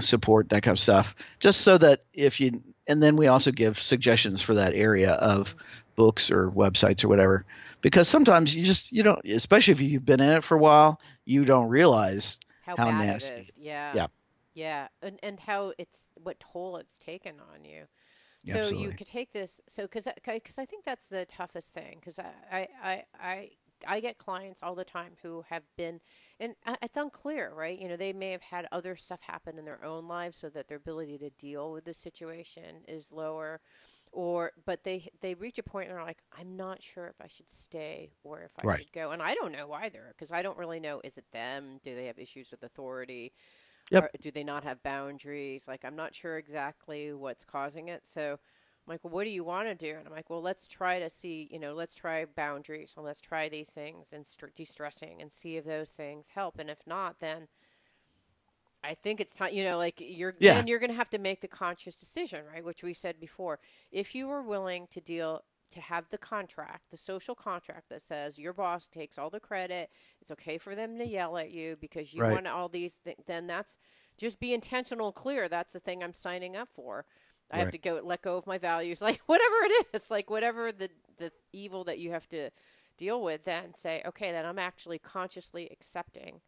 support, that kind of stuff, just so that if you and then we also give suggestions for that area of Mm. books or websites or whatever, because sometimes you don't, especially if you've been in it for a while, you don't realize How how bad it nasty. is. Yeah. Yeah. Yeah. And how what toll it's taken on you. So you Absolutely. could take this. So because I think that's the toughest thing. Because I get clients all the time who have been, and it's unclear, right? They may have had other stuff happen in their own lives, so that their ability to deal with the situation is lower, or but they reach a point where they're like, I'm not sure if I should stay or if I Right. should go, and I don't know either because I don't really know. Is it them? Do they have issues with authority? Yep. Or do they not have boundaries? Like, I'm not sure exactly what's causing it. So I'm like, well, what do you want to do? And I'm like, well, let's try to see, let's try boundaries and let's try these things and de-stressing and see if those things help. And if not, then I think it's time, like Yeah. you're going to have to make the conscious decision, right? Which we said before. If you were willing to deal to have the contract, the social contract that says your boss takes all the credit. It's okay for them to yell at you because you Right. want all these things. Then that's just be intentional and clear. That's the thing I'm signing up for. I have Right. to go let go of my values, like whatever it is, like whatever the evil that you have to deal with. Then say, okay, then I'm actually consciously accepting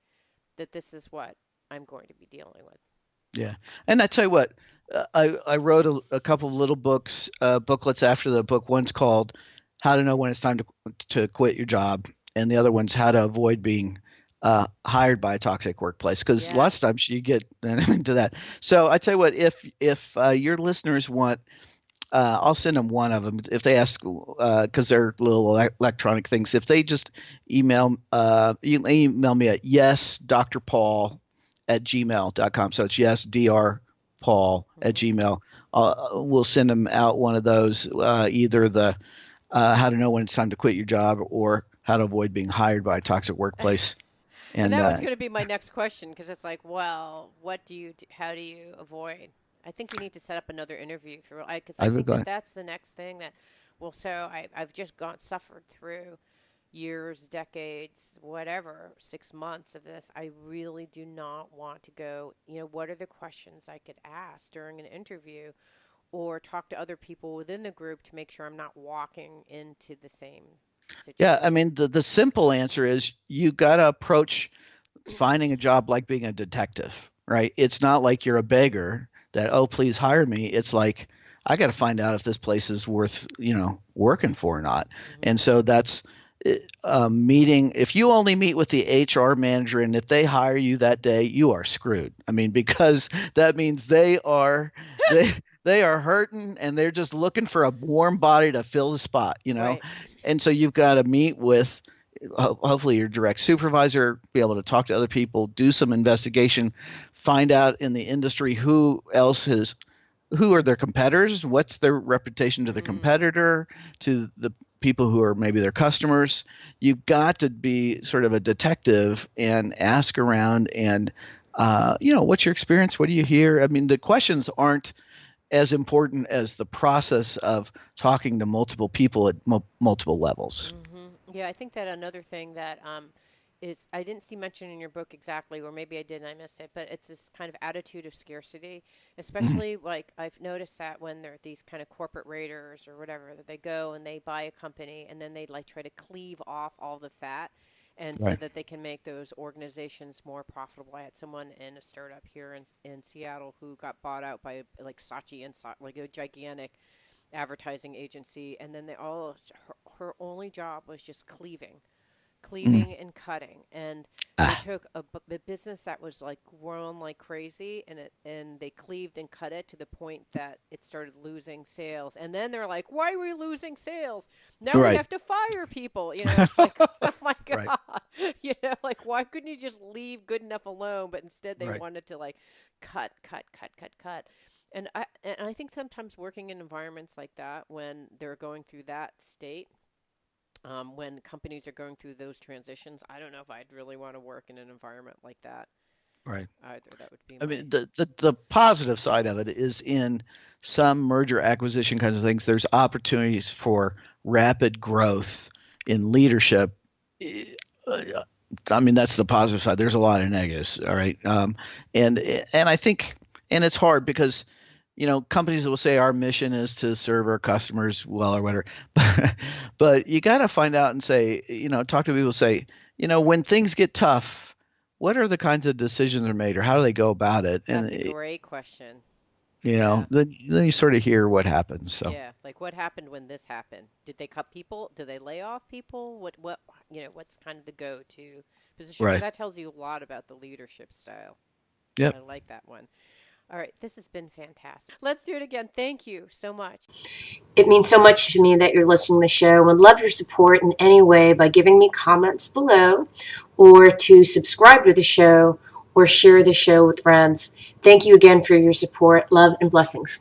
that this is what I'm going to be dealing with. Yeah. And I tell you what, I wrote a couple of little booklets after the book. One's called How to Know When It's Time to Quit Your Job, and the other one's How to Avoid Being hired by a toxic workplace. Because lots of Yes. times you get into that. So I tell you what, if your listeners want, I'll send them one of them if they ask, because they're little electronic things. If they just you can email me at yesdrpaul@gmail.com. So it's yesdrpaul at Hmm. gmail. We'll send them out one of those, either the how to know when it's time to quit your job or how to avoid being hired by a toxic workplaess. And And that was going to be my next question because it's like, well, what do you, how do you avoid? I think we need to set up another interview for, because I I've been think that going, that's the next thing that, well, so I've just suffered through years, decades, whatever, 6 months of this. I really do not want to go, what are the questions I could ask during an interview or talk to other people within the group to make sure I'm not walking into the same yeah, I situation. mean, the simple answer is you got to approach finding a job like being a detective, right? It's not like you're a beggar that, oh, please hire me. It's like, I got to find out if this place is worth, working for or not. Hmm. And so that's meeting. If you only meet with the HR manager and if they hire you that day, you are screwed. I mean, because that means they they are hurting and they're just looking for a warm body to fill the spot. Right. And so you've got to meet with hopefully your direct supervisor, be able to talk to other people, do some investigation, find out in the industry who are their competitors, what's their reputation to the Mm. competitor, to the people who are maybe their customers. You've got to be sort of a detective and ask around and what's your experience? What do you hear? I mean, the questions aren't as important as the process of talking to multiple people at multiple levels. Yeah, I think that another thing that is I didn't see mentioned in your book exactly, or maybe I did and I missed it, but it's this kind of attitude of scarcity, Mhm. especially like I've noticed that when they're these kind of corporate raiders or whatever, that they go and they buy a company and then they like try to cleave off all the fat. And so Right. that they can make those organizations more profitable. I had someone in a startup here in Seattle who got bought out by like Saatchi and like a gigantic advertising agency, and then her only job was just Mm. cleaving and cutting, and they Ah, took a business that was like grown like crazy, and they cleaved and cut it to the point that it started losing sales, and then they're like, why are we losing sales? Now we right. have to fire people. It's like, oh my Right. god. Like, why couldn't you just leave good enough alone? But instead they Right. wanted to like cut. And I think sometimes working in environments like that, when they're going through that state, when companies are going through those transitions, I don't know if I'd really want to work in an environment like that Right. either. That would be I my. mean, the positive side of it is in some merger acquisition kinds of things, there's opportunities for rapid growth in leadership. Eh, uh, I mean, that's the positive side. There's a lot of negatives. All right. And and I think and it's hard because companies will say our mission is to serve our customers well or whatever, but you got to find out and say, talk to people, say, when things get tough, what are the kinds of decisions are made or how do they go about it? And That's a great question. you know, Yeah. then you sort of hear what happens. So Yeah. Like, what happened when this happened? Did they cut people? Did they lay off people? What's kind of the go-to position? Because right. that tells you a lot about the leadership style. Yep. I like that one. All right, this has been fantastic. Let's do it again. Thank you so much. It means so much to me that you're listening to the show. Would love your support in any way by giving me comments below or to subscribe to the show or share the show with friends. Thank you again for your support. Love and blessings.